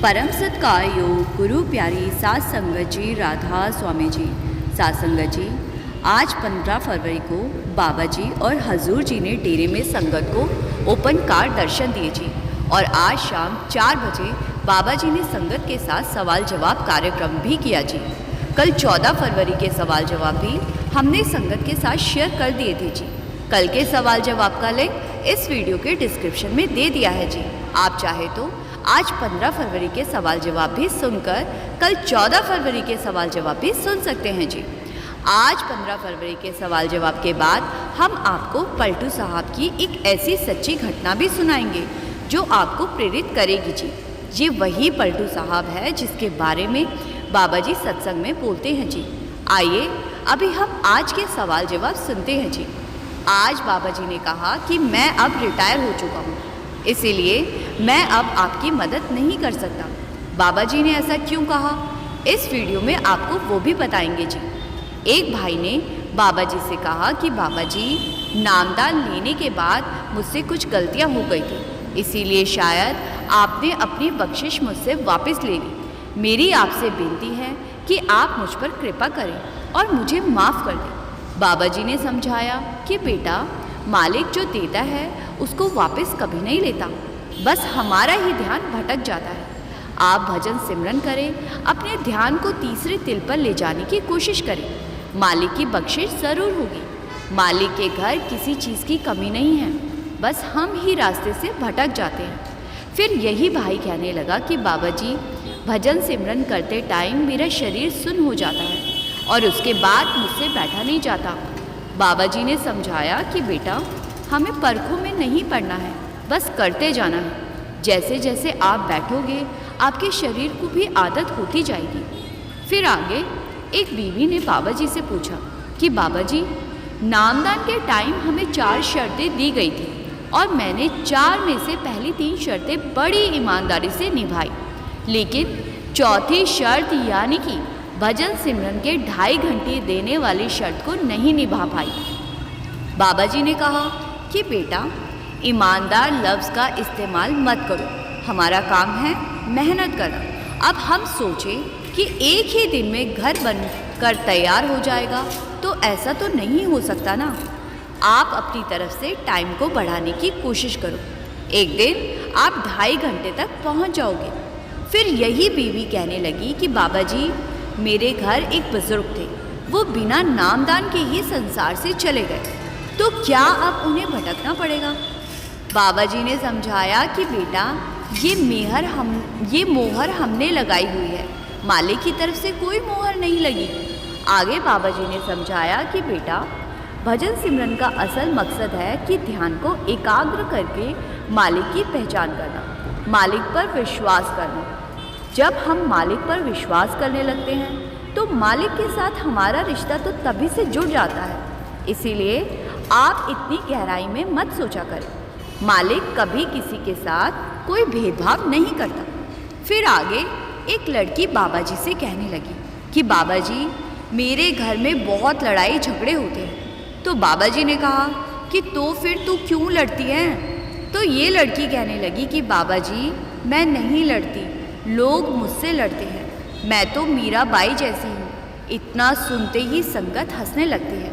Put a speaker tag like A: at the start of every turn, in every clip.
A: परम सत्कार योग गुरु प्यारी सात संगत जी, राधा स्वामी जी। सात संगत जी, आज 15 फरवरी को बाबा जी और हजूर जी ने डेरे में संगत को ओपन कार दर्शन दिए जी। और आज शाम 4 बजे बाबा जी ने संगत के साथ सवाल जवाब कार्यक्रम भी किया जी। कल 14 फरवरी के सवाल जवाब भी हमने संगत के साथ शेयर कर दिए थे जी। कल के सवाल जवाब का लिंक इस वीडियो के डिस्क्रिप्शन में दे दिया है जी। आप चाहे तो आज 15 फरवरी के सवाल जवाब भी सुनकर कल 14 फरवरी के सवाल जवाब भी सुन सकते हैं जी। आज 15 फरवरी के सवाल जवाब के बाद हम आपको पलटू साहब की एक ऐसी सच्ची घटना भी सुनाएंगे जो आपको प्रेरित करेगी जी। ये वही पलटू साहब है जिसके बारे में बाबा जी सत्संग में बोलते हैं जी। आइए अभी हम आज के सवाल जवाब सुनते हैं जी। आज बाबा जी ने कहा कि मैं अब रिटायर हो चुका हूँ, इसीलिए मैं अब आपकी मदद नहीं कर सकता। बाबा जी ने ऐसा क्यों कहा, इस वीडियो में आपको वो भी बताएंगे जी। एक भाई ने बाबा जी से कहा कि बाबा जी, नामदान लेने के बाद मुझसे कुछ गलतियां हो गई थी, इसीलिए शायद आपने अपनी बख्शिश मुझसे वापस ले ली। मेरी आपसे विनती है कि आप मुझ पर कृपा करें और मुझे माफ़ कर दें। बाबा जी ने समझाया कि बेटा, मालिक जो देता है उसको वापस कभी नहीं लेता, बस हमारा ही ध्यान भटक जाता है। आप भजन सिमरन करें, अपने ध्यान को तीसरे तिल पर ले जाने की कोशिश करें। मालिक की बख्शिश ज़रूर होगी। मालिक के घर किसी चीज़ की कमी नहीं है, बस हम ही रास्ते से भटक जाते हैं। फिर यही भाई कहने लगा कि बाबा जी, भजन सिमरन करते टाइम मेरा शरीर सुन्न हो जाता है और उसके बाद मुझसे बैठा नहीं जाता। बाबा जी ने समझाया कि बेटा, हमें परखों में नहीं पड़ना है, बस करते जाना है। जैसे जैसे आप बैठोगे आपके शरीर को भी आदत होती जाएगी। फिर आगे एक बीवी ने बाबा जी से पूछा कि बाबा जी, नामदान के टाइम हमें 4 शर्तें दी गई थी और मैंने 4 में से पहली 3 शर्तें बड़ी ईमानदारी से निभाई, लेकिन चौथी शर्त यानी कि भजन सिमरन के 2.5 घंटे देने वाली शर्त को नहीं निभा पाई। बाबा जी ने कहा कि बेटा, ईमानदार लफ्ज़ का इस्तेमाल मत करो, हमारा काम है मेहनत करना। अब हम सोचें कि एक ही दिन में घर बनकर तैयार हो जाएगा, तो ऐसा तो नहीं हो सकता ना। आप अपनी तरफ से टाइम को बढ़ाने की कोशिश करो, एक दिन आप 2.5 घंटे तक पहुंच जाओगे। फिर यही बीवी कहने लगी कि बाबा जी, मेरे घर एक बुजुर्ग थे, वो बिना नामदान के ही संसार से चले गए, तो क्या अब उन्हें भटकना पड़ेगा? बाबा जी ने समझाया कि बेटा, ये मोहर हमने लगाई हुई है, मालिक की तरफ से कोई मोहर नहीं लगी। आगे बाबा जी ने समझाया कि बेटा, भजन सिमरन का असल मकसद है कि ध्यान को एकाग्र करके मालिक की पहचान करना, मालिक पर विश्वास करना। जब हम मालिक पर विश्वास करने लगते हैं तो मालिक के साथ हमारा रिश्ता तो तभी से जुड़ जाता है। इसीलिए आप इतनी गहराई में मत सोचा करें। मालिक कभी किसी के साथ कोई भेदभाव नहीं करता। फिर आगे एक लड़की बाबा जी से कहने लगी कि बाबा जी, मेरे घर में बहुत लड़ाई झगड़े होते हैं। तो बाबा जी ने कहा कि तो फिर तू क्यों लड़ती है? तो ये लड़की कहने लगी कि बाबा जी, मैं नहीं लड़ती, लोग मुझसे लड़ते हैं, मैं तो मीरा बाई जैसी हूँ। इतना सुनते ही संगत हंसने लगती है।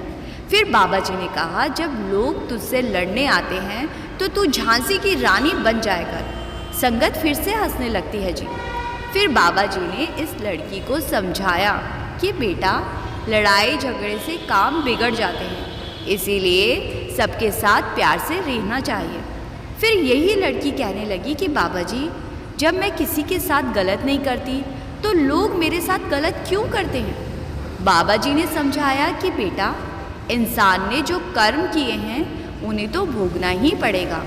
A: फिर बाबा जी ने कहा, जब लोग तुझसे लड़ने आते हैं तो तू झांसी की रानी बन जाया कर। संगत फिर से हंसने लगती है जी। फिर बाबा जी ने इस लड़की को समझाया कि बेटा, लड़ाई झगड़े से काम बिगड़ जाते हैं, इसीलिए सबके साथ प्यार से रहना चाहिए। फिर यही लड़की कहने लगी कि बाबा जी, जब मैं किसी के साथ गलत नहीं करती तो लोग मेरे साथ गलत क्यों करते हैं? बाबा जी ने समझाया कि बेटा, इंसान ने जो कर्म किए हैं उन्हें तो भोगना ही पड़ेगा,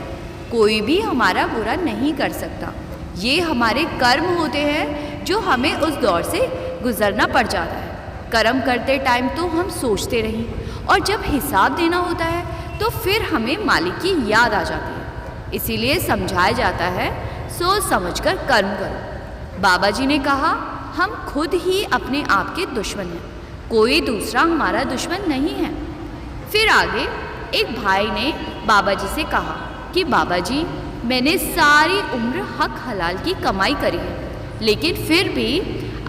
A: कोई भी हमारा बुरा नहीं कर सकता। ये हमारे कर्म होते हैं जो हमें उस दौर से गुजरना पड़ जाता है। कर्म करते टाइम तो हम सोचते रहीं, और जब हिसाब देना होता है तो फिर हमें मालिक की याद आ जाती है। इसीलिए समझाया जाता है, सोच समझकर कर्म करो। बाबा जी ने कहा, हम खुद ही अपने आप के दुश्मन हैं, कोई दूसरा हमारा दुश्मन नहीं है। फिर आगे एक भाई ने बाबा जी से कहा कि बाबा जी, मैंने सारी उम्र हक हलाल की कमाई करी है, लेकिन फिर भी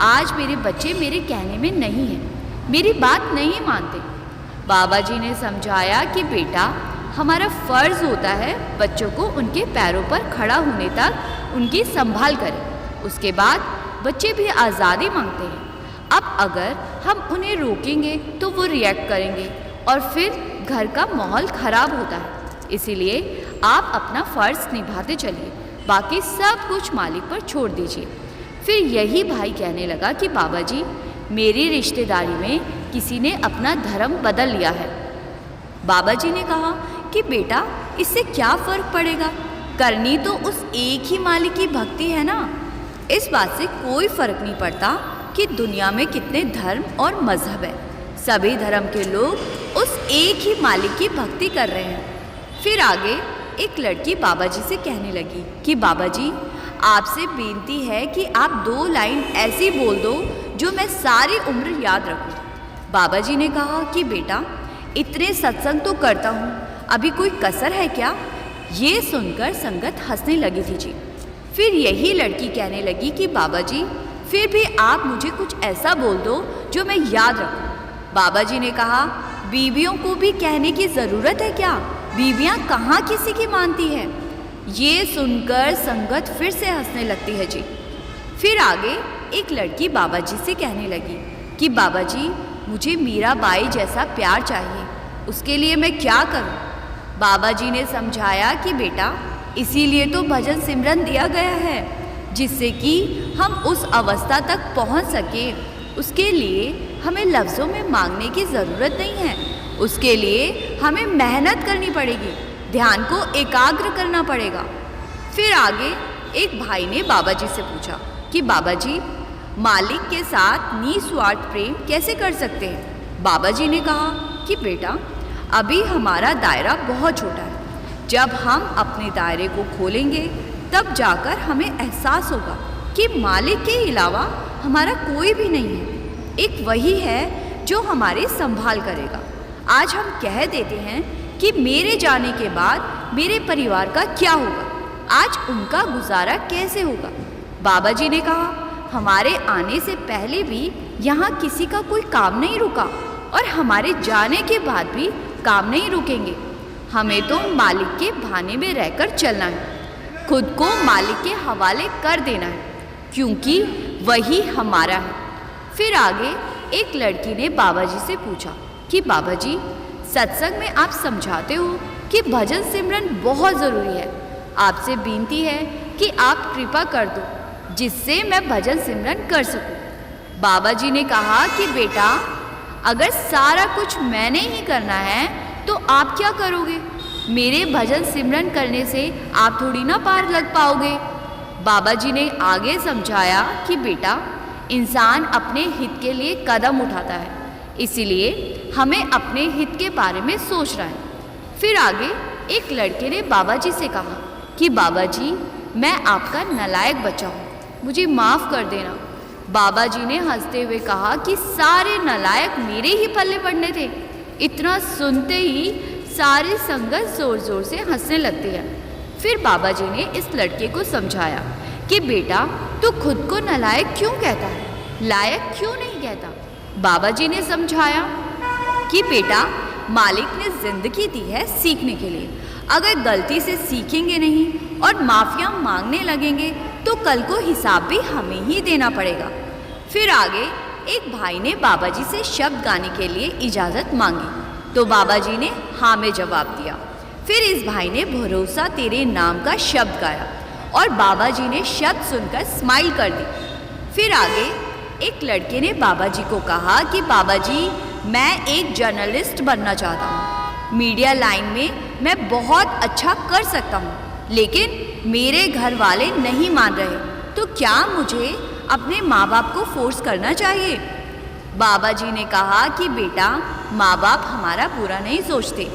A: आज मेरे बच्चे मेरे कहने में नहीं हैं, मेरी बात नहीं मानते। बाबा जी ने समझाया कि बेटा, हमारा फ़र्ज़ होता है बच्चों को उनके पैरों पर खड़ा होने तक उनकी संभाल करें। उसके बाद बच्चे भी आज़ादी मांगते हैं। अब अगर हम उन्हें रोकेंगे तो वो रिएक्ट करेंगे और फिर घर का माहौल ख़राब होता है। इसीलिए आप अपना फ़र्ज़ निभाते चलिए, बाकी सब कुछ मालिक पर छोड़ दीजिए। फिर यही भाई कहने लगा कि बाबा जी, मेरी रिश्तेदारी में किसी ने अपना धर्म बदल लिया है। बाबा जी ने कहा कि बेटा, इससे क्या फ़र्क पड़ेगा, करनी तो उस एक ही मालिक की भक्ति है ना। इस बात से कोई फ़र्क नहीं पड़ता कि दुनिया में कितने धर्म और मज़हब है, सभी धर्म के लोग उस एक ही मालिक की भक्ति कर रहे हैं। फिर आगे एक लड़की बाबा जी से कहने लगी कि बाबा जी, आपसे बेनती है कि आप 2 लाइन ऐसी बोल दो जो मैं सारी उम्र याद रखूं। बाबा जी ने कहा कि बेटा, इतने सत्संग तो करता हूँ, अभी कोई कसर है क्या? ये सुनकर संगत हंसने लगी थी जी। फिर यही लड़की कहने लगी कि बाबा जी, फिर भी आप मुझे कुछ ऐसा बोल दो जो मैं याद रखूं। बाबा जी ने कहा, बीवियों को भी कहने की ज़रूरत है क्या? बीवियाँ कहाँ किसी की मानती है? ये सुनकर संगत फिर से हंसने लगती है जी। फिर आगे एक लड़की बाबा जी से कहने लगी कि बाबा जी, मुझे मीरा बाई जैसा प्यार चाहिए, उसके लिए मैं क्या करूं? बाबा जी ने समझाया कि बेटा, इसीलिए तो भजन सिमरन दिया गया है, जिससे कि हम उस अवस्था तक पहुंच सके। उसके लिए हमें लफ्ज़ों में मांगने की ज़रूरत नहीं है, उसके लिए हमें मेहनत करनी पड़ेगी, ध्यान को एकाग्र करना पड़ेगा। फिर आगे एक भाई ने बाबा जी से पूछा कि बाबा जी, मालिक के साथ निस्वार्थ प्रेम कैसे कर सकते हैं? बाबा जी ने कहा कि बेटा, अभी हमारा दायरा बहुत छोटा है, जब हम अपने दायरे को खोलेंगे तब जाकर हमें एहसास होगा कि मालिक के अलावा हमारा कोई भी नहीं है। एक वही है जो हमारी संभाल करेगा। आज हम कह देते हैं कि मेरे जाने के बाद मेरे परिवार का क्या होगा, आज उनका गुजारा कैसे होगा? बाबा जी ने कहा, हमारे आने से पहले भी यहाँ किसी का कोई काम नहीं रुका और हमारे जाने के बाद भी काम नहीं रुकेंगे। हमें तो मालिक के भाने में रहकर चलना है, खुद को मालिक के हवाले कर देना है, क्योंकि वही हमारा है। फिर आगे एक लड़की ने बाबा जी से पूछा कि बाबा जी, सत्संग में आप समझाते हो कि भजन सिमरन बहुत ज़रूरी है, आपसे विनती है कि आप कृपा कर दो जिससे मैं भजन सिमरन कर सकूं। बाबा जी ने कहा कि बेटा, अगर सारा कुछ मैंने ही करना है तो आप क्या करोगे? मेरे भजन सिमरन करने से आप थोड़ी ना पार लग पाओगे। बाबा जी ने आगे समझाया कि बेटा, इंसान अपने हित के लिए कदम उठाता है, इसीलिए हमें अपने हित के बारे में सोचना है। फिर आगे एक लड़के ने बाबा जी से कहा कि बाबा जी, मैं आपका नालायक बच्चा हूँ, मुझे माफ़ कर देना। बाबा जी ने हंसते हुए कहा कि सारे नालायक मेरे ही पल्ले पड़ने थे। इतना सुनते ही सारी संगत ज़ोर ज़ोर से हंसने लगती है। फिर बाबा जी ने इस लड़के को समझाया कि बेटा, तू खुद को नालायक क्यों कहता है, लायक क्यों नहीं कहता? बाबा जी ने समझाया कि बेटा, मालिक ने ज़िंदगी दी है सीखने के लिए। अगर गलती से सीखेंगे नहीं और माफ़िया मांगने लगेंगे तो कल को हिसाब भी हमें ही देना पड़ेगा। फिर आगे एक भाई ने बाबा जी से शब्द गाने के लिए इजाज़त मांगी तो बाबा जी ने हाँ में जवाब दिया। फिर इस भाई ने भरोसा तेरे नाम का शब्द गाया और बाबा जी ने शब्द सुनकर स्माइल कर दी। फिर आगे एक लड़के ने बाबा जी को कहा कि बाबा जी, मैं एक जर्नलिस्ट बनना चाहता हूँ, मीडिया लाइन में मैं बहुत अच्छा कर सकता हूँ, लेकिन मेरे घर वाले नहीं मान रहे, तो क्या मुझे अपने माँ बाप को फोर्स करना चाहिए? बाबा जी ने कहा कि बेटा, माँ बाप हमारा बुरा नहीं सोचते,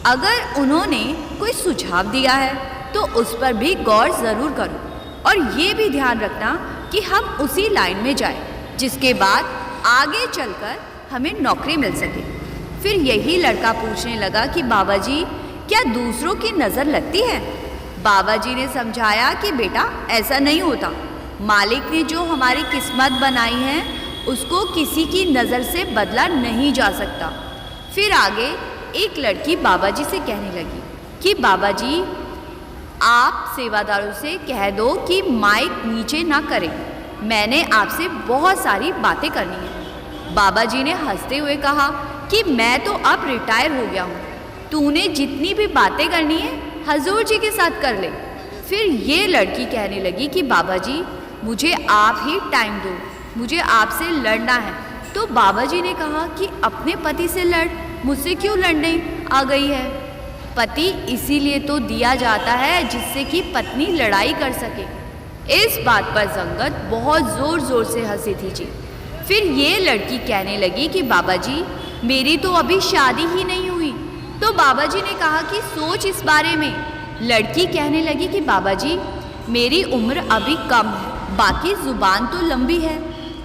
A: अगर उन्होंने कोई सुझाव दिया है तो उस पर भी गौर ज़रूर करो और ये भी ध्यान रखना कि हम उसी लाइन में जाएं जिसके बाद आगे चलकर हमें नौकरी मिल सके। फिर यही लड़का पूछने लगा कि बाबा जी, क्या दूसरों की नज़र लगती है? बाबा जी ने समझाया कि बेटा, ऐसा नहीं होता, मालिक ने जो हमारी किस्मत बनाई है उसको किसी की नज़र से बदला नहीं जा सकता। फिर आगे एक लड़की बाबा जी से कहने लगी कि बाबा जी, आप सेवादारों से कह दो कि माइक नीचे ना करें, मैंने आपसे बहुत सारी बातें करनी है। बाबा जी ने हंसते हुए कहा कि मैं तो अब रिटायर हो गया हूँ, तूने जितनी भी बातें करनी है हजूर जी के साथ कर ले। फिर ये लड़की कहने लगी कि बाबा जी, मुझे आप ही टाइम दो, मुझे आपसे लड़ना है। तो बाबा जी ने कहा कि अपने पति से लड़, मुझसे क्यों लड़ने आ गई है? पति इसीलिए तो दिया जाता है जिससे कि पत्नी लड़ाई कर सके। इस बात पर संगत बहुत ज़ोर ज़ोर से हंसी थी जी। फिर ये लड़की कहने लगी कि बाबा जी, मेरी तो अभी शादी ही नहीं हुई। तो बाबा जी ने कहा कि सोच इस बारे में। लड़की कहने लगी कि बाबा जी, मेरी उम्र अभी कम है, बाकी ज़ुबान तो लंबी है।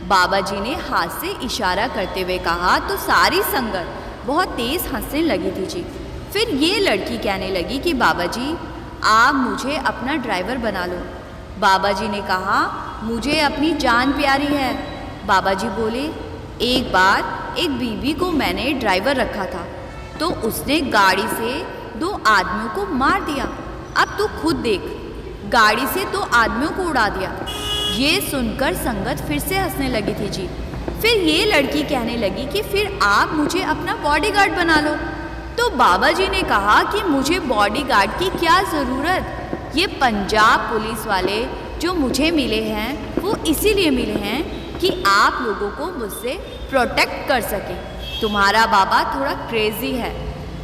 A: बाबा जी ने हाथ से इशारा करते हुए कहा तो सारी संगत बहुत तेज़ हंसने लगी थी जी। फिर ये लड़की कहने लगी कि बाबा जी, आप मुझे अपना ड्राइवर बना लो। बाबा जी ने कहा, मुझे अपनी जान प्यारी है। बाबा जी बोले, एक बार एक बीवी को मैंने ड्राइवर रखा था तो उसने गाड़ी से 2 आदमियों को मार दिया। अब तू खुद देख, गाड़ी से 2 आदमियों को उड़ा दिया। ये सुनकर संगत फिर से हंसने लगी थी जी। फिर ये लड़की कहने लगी कि फिर आप मुझे अपना बॉडीगार्ड बना लो। तो बाबा जी ने कहा कि मुझे बॉडीगार्ड की क्या ज़रूरत, ये पंजाब पुलिस वाले जो मुझे मिले हैं वो इसीलिए मिले हैं कि आप लोगों को मुझसे प्रोटेक्ट कर सके। तुम्हारा बाबा थोड़ा क्रेजी है।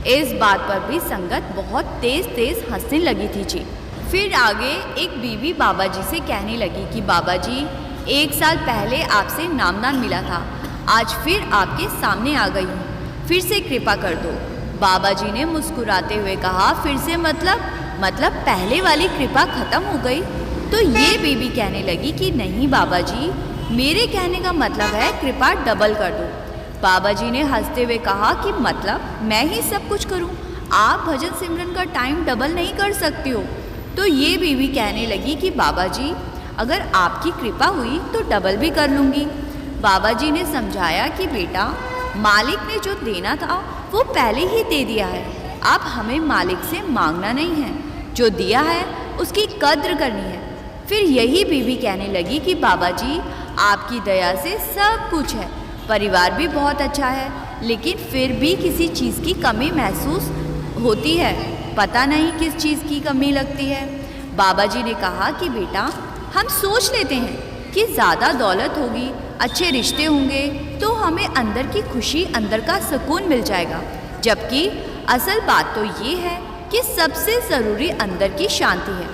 A: इस बात पर भी संगत बहुत तेज़ तेज़ हंसने लगी थी जी। फिर आगे एक बीवी बाबा जी से कहने लगी कि बाबा जी, 1 साल पहले आपसे नामदान मिला था, आज फिर आपके सामने आ गई हूँ, फिर से कृपा कर दो। बाबा जी ने मुस्कुराते हुए कहा, फिर से मतलब पहले वाली कृपा ख़त्म हो गई? तो ये बीवी कहने लगी कि नहीं बाबा जी, मेरे कहने का मतलब है कृपा डबल कर दो। बाबा जी ने हंसते हुए कहा कि मतलब मैं ही सब कुछ करूं, आप भजन सिमरन का टाइम डबल नहीं कर सकती हो। तो ये बीवी कहने लगी कि बाबा जी, अगर आपकी कृपा हुई तो डबल भी कर लूँगी। बाबा जी ने समझाया कि बेटा, मालिक ने जो देना था वो पहले ही दे दिया है, अब हमें मालिक से मांगना नहीं है, जो दिया है उसकी कद्र करनी है। फिर यही बीवी कहने लगी कि बाबा जी, आपकी दया से सब कुछ है, परिवार भी बहुत अच्छा है, लेकिन फिर भी किसी चीज़ की कमी महसूस होती है, पता नहीं किस चीज़ की कमी लगती है। बाबा जी ने कहा कि बेटा, हम सोच लेते हैं कि ज़्यादा दौलत होगी, अच्छे रिश्ते होंगे तो हमें अंदर की खुशी, अंदर का सुकून मिल जाएगा, जबकि असल बात तो ये है कि सबसे ज़रूरी अंदर की शांति है।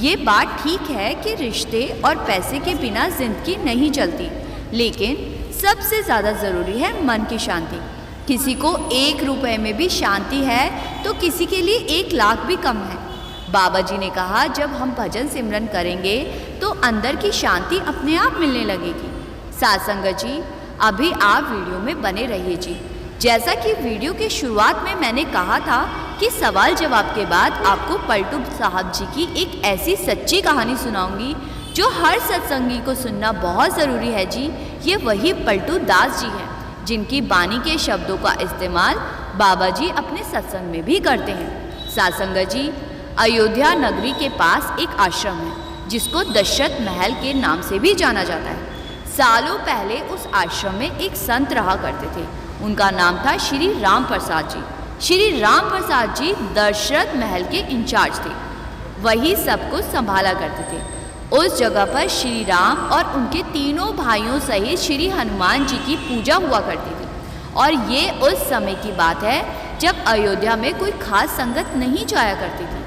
A: ये बात ठीक है कि रिश्ते और पैसे के बिना ज़िंदगी नहीं चलती, लेकिन सबसे ज़्यादा ज़रूरी है मन की शांति। किसी को 1 रुपए में भी शांति है तो किसी के लिए 1 लाख भी कम है। बाबा जी ने कहा, जब हम भजन सिमरन करेंगे तो अंदर की शांति अपने आप मिलने लगेगी। साथ संगत जी, अभी आप वीडियो में बने रहिए जी। जैसा कि वीडियो के शुरुआत में मैंने कहा था कि सवाल जवाब के बाद आपको पलटू साहब जी की एक ऐसी सच्ची कहानी सुनाऊंगी जो हर सत्संगी को सुनना बहुत ज़रूरी है जी। ये वही पलटू दास जी हैं जिनकी बानी के शब्दों का इस्तेमाल बाबा जी अपने सत्संग में भी करते हैं। साथ संगत जी, अयोध्या नगरी के पास एक आश्रम है जिसको दशरथ महल के नाम से भी जाना जाता है। सालों पहले उस आश्रम में एक संत रहा करते थे, उनका नाम था श्री राम प्रसाद जी। श्री राम प्रसाद जी दशरथ महल के इंचार्ज थे, वही सब कुछ संभाला करते थे। उस जगह पर श्री राम और उनके तीनों भाइयों सहित श्री हनुमान जी की पूजा हुआ करती थी। और ये उस समय की बात है जब अयोध्या में कोई खास संगत नहीं जाया करती थी।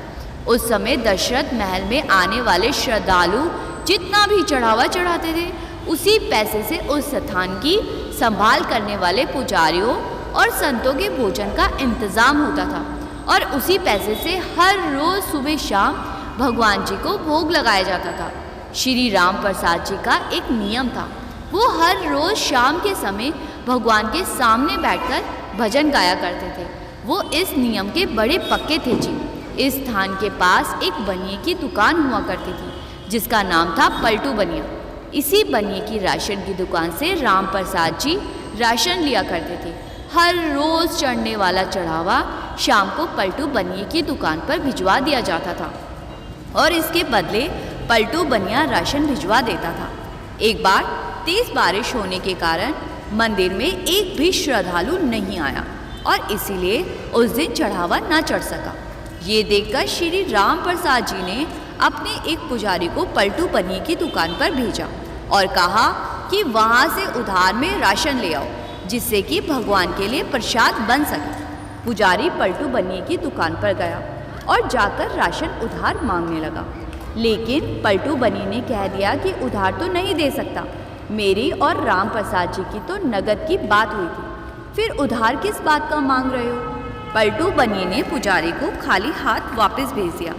A: उस समय दशरथ महल में आने वाले श्रद्धालु जितना भी चढ़ावा चढ़ाते थे, उसी पैसे से उस स्थान की संभाल करने वाले पुजारियों और संतों के भोजन का इंतज़ाम होता था। और उसी पैसे से हर रोज़ सुबह शाम भगवान जी को भोग लगाया जाता था। श्री राम प्रसाद जी का एक नियम था, वो हर रोज़ शाम के समय भगवान के सामने बैठकर भजन गाया करते थे। वो इस नियम के बड़े पक्के थे जी। इस स्थान के पास एक बनिए की दुकान हुआ करती थी। जिसका नाम था पलटू बनिया। इसी बनिए की राशन की दुकान से राम प्रसाद जी राशन लिया करते थे। हर रोज़ चढ़ने वाला चढ़ावा शाम को पलटू बनिए की दुकान पर भिजवा दिया जाता था और इसके बदले पलटू बनिया राशन भिजवा देता था। एक बार तेज बारिश होने के कारण मंदिर में एक भी श्रद्धालु नहीं आया और इसीलिए उस दिन चढ़ावा न चढ़ सका। ये देखकर श्री राम प्रसाद जी ने अपने एक पुजारी को पलटू बनिए की दुकान पर भेजा और कहा कि वहाँ से उधार में राशन ले आओ, जिससे कि भगवान के लिए प्रसाद बन सके। पुजारी पलटू बनिए की दुकान पर गया और जाकर राशन उधार मांगने लगा, लेकिन पलटू बनिए ने कह दिया कि उधार तो नहीं दे सकता, मेरी और राम प्रसाद जी की तो नगद की बात हुई थी, फिर उधार किस बात का मांग रहे हो। पलटू बनिए ने पुजारी को खाली हाथ वापस भेज दिया।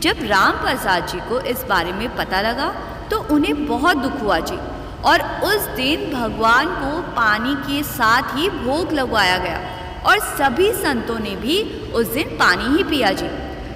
A: जब राम प्रसाद जी को इस बारे में पता लगा तो उन्हें बहुत दुख हुआ जी, और उस दिन भगवान को पानी के साथ ही भोग लगवाया गया और सभी संतों ने भी उस दिन पानी ही पिया जी।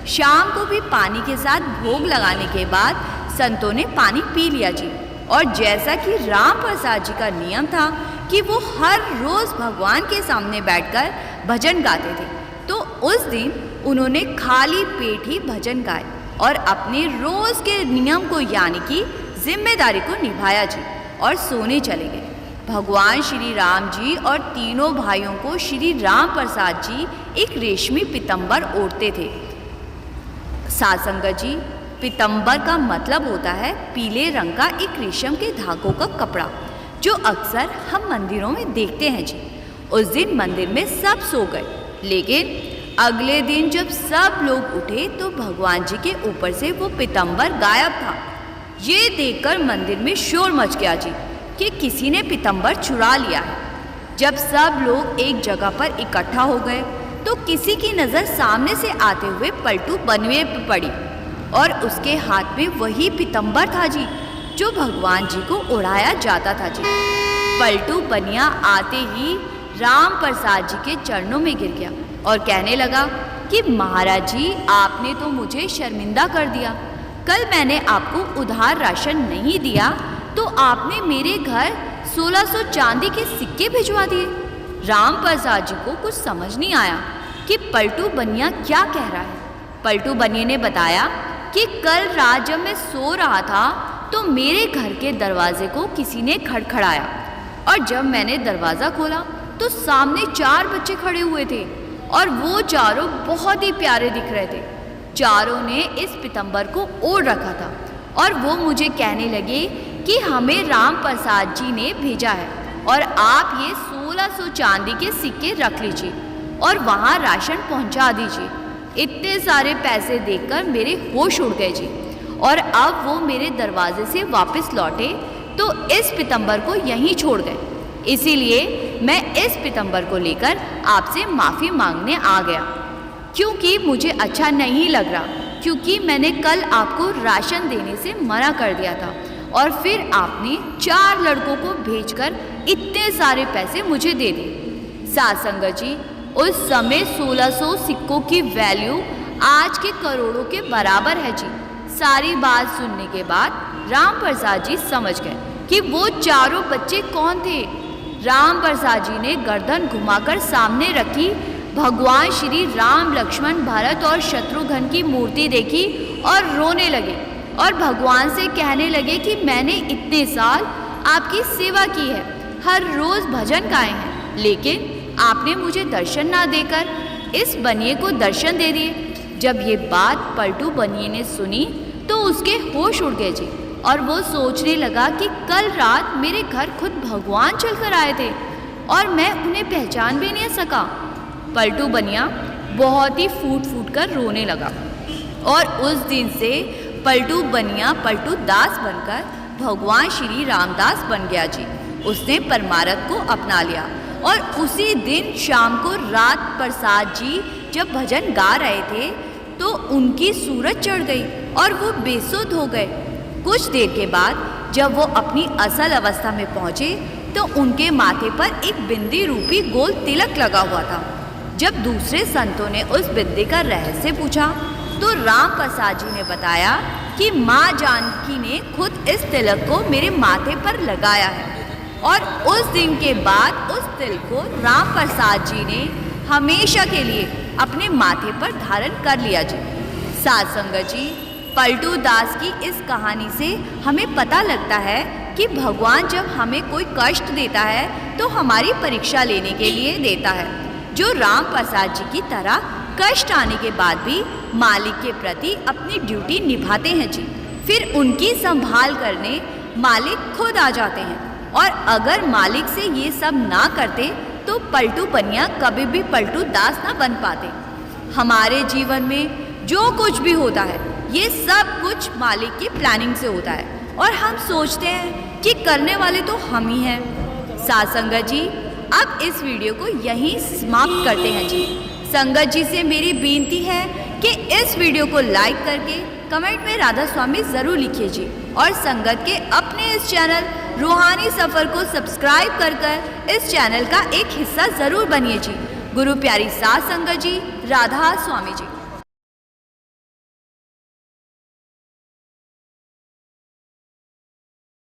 A: शाम को भी पानी के साथ भोग लगाने के बाद संतों ने पानी पी लिया जी। और जैसा कि राम प्रसाद जी का नियम था कि वो हर रोज़ भगवान के सामने बैठकर भजन गाते थे, तो उस दिन उन्होंने खाली पेट ही भजन गाए और अपने रोज़ के नियम को यानी कि जिम्मेदारी को निभाया जी और सोने चले गए। भगवान श्री राम जी और तीनों भाइयों को श्री राम प्रसाद जी एक रेशमी पीताम्बर ओढ़ते थे। साध संगत जी, पीताम्बर का मतलब होता है पीले रंग का एक रेशम के धागों का कपड़ा, जो अक्सर हम मंदिरों में देखते हैं जी। उस दिन मंदिर में सब सो गए, लेकिन अगले दिन जब सब लोग उठे तो भगवान जी के ऊपर से वो पीताम्बर गायब था। ये देखकर मंदिर में शोर मच गया जी कि किसी ने पीताम्बर चुरा लिया है। जब सब लोग एक जगह पर इकट्ठा हो गए तो किसी की नज़र सामने से आते हुए पलटू बनिए पर पड़ी और उसके हाथ में वही पीताम्बर था जी जो भगवान जी को उड़ाया जाता था जी। पलटू बनिया आते ही राम प्रसाद जी के चरणों में गिर गया और कहने लगा कि महाराज जी, आपने तो मुझे शर्मिंदा कर दिया। कल मैंने आपको उधार राशन नहीं दिया तो आपने मेरे घर 1600 चांदी के सिक्के भिजवा दिए। राम प्रसाद जी को कुछ समझ नहीं आया कि पलटू बनिया क्या कह रहा है। पलटू बनिए ने बताया कि कल रात जब मैं सो रहा था तो मेरे घर के दरवाजे को किसी ने खड़खड़ाया और जब मैंने दरवाज़ा खोला तो सामने 4 बच्चे खड़े हुए थे और वो चारों बहुत ही प्यारे दिख रहे थे। चारों ने इस पीताम्बर को ओढ़ रखा था और वो मुझे कहने लगे कि हमें राम प्रसाद जी ने भेजा है और आप ये 1600 चांदी के सिक्के रख लीजिए और वहाँ राशन पहुँचा दीजिए। इतने सारे पैसे देखकर मेरे होश उड़ गए जी, और अब वो मेरे दरवाजे से वापस लौटे तो इस पीताम्बर को यहीं छोड़ गए। इसीलिए मैं इस पीताम्बर को लेकर आपसे माफ़ी मांगने आ गया, क्योंकि मुझे अच्छा नहीं लग रहा, क्योंकि मैंने कल आपको राशन देने से मना कर दिया था और फिर आपने 4 लड़कों को भेजकर इतने सारे पैसे मुझे दे दिए। साध संगत जी, उस समय 1600 सिक्कों की वैल्यू आज के करोड़ों के बराबर है जी। सारी बात सुनने के बाद राम प्रसाद जी समझ गए कि वो चारों बच्चे कौन थे। राम प्रसाद जी ने गर्दन घुमाकर सामने रखी भगवान श्री राम, लक्ष्मण, भरत और शत्रुघ्न की मूर्ति देखी और रोने लगे और भगवान से कहने लगे कि मैंने इतने साल आपकी सेवा की है, हर रोज़ भजन गाए हैं, लेकिन आपने मुझे दर्शन ना देकर इस बनिए को दर्शन दे दिए। जब ये बात पलटू बनिए ने सुनी तो उसके होश उड़ गए जी, और वो सोचने लगा कि कल रात मेरे घर खुद भगवान चलकर आए थे और मैं उन्हें पहचान भी नहीं सका। पलटू बनिया बहुत ही फूट फूट कर रोने लगा और उस दिन से पलटू बनिया पलटू दास बनकर भगवान श्री रामदास बन गया जी। उसने परमार्थ को अपना लिया और उसी दिन शाम को रात प्रसाद जी जब भजन गा रहे थे तो उनकी सूरत चढ़ गई और वो बेसुध हो गए। कुछ देर के बाद जब वो अपनी असल अवस्था में पहुँचे तो उनके माथे पर एक बिंदी रूपी गोल तिलक लगा हुआ था। जब दूसरे संतों ने उस बिंदी का रहस्य पूछा तो राम प्रसाद जी ने बताया कि माँ जानकी ने खुद इस तिलक को मेरे माथे पर लगाया है और उस दिन के बाद उस तिल को राम प्रसाद जी ने हमेशा के लिए अपने माथे पर धारण कर लिया जी। साध संगत जी, पलटू दास की इस कहानी से हमें पता लगता है कि भगवान जब हमें कोई कष्ट देता है तो हमारी परीक्षा लेने के लिए देता है। जो राम प्रसाद जी की तरह कष्ट आने के बाद भी मालिक के प्रति अपनी ड्यूटी निभाते हैं जी। फिर उनकी संभाल करने मालिक खुद आ जाते हैं और अगर मालिक से ये सब ना करते तो पलटू पनिया कभी भी पलटू दास ना बन पाते। हमारे जीवन में जो कुछ भी होता है ये सब कुछ मालिक की प्लानिंग से होता है और हम सोचते हैं कि करने वाले तो हम ही हैं। साथ संगत जी, अब इस वीडियो को यहीं समाप्त करते हैं जी। संगत जी से मेरी बेनती है कि इस वीडियो को लाइक करके कमेंट में राधा स्वामी ज़रूर लिखिए जी और संगत के अपने इस चैनल रूहानी सफ़र को सब्सक्राइब कर इस चैनल का एक हिस्सा ज़रूर बनिए जी। गुरु प्यारी साध संगत जी, राधा स्वामी जी।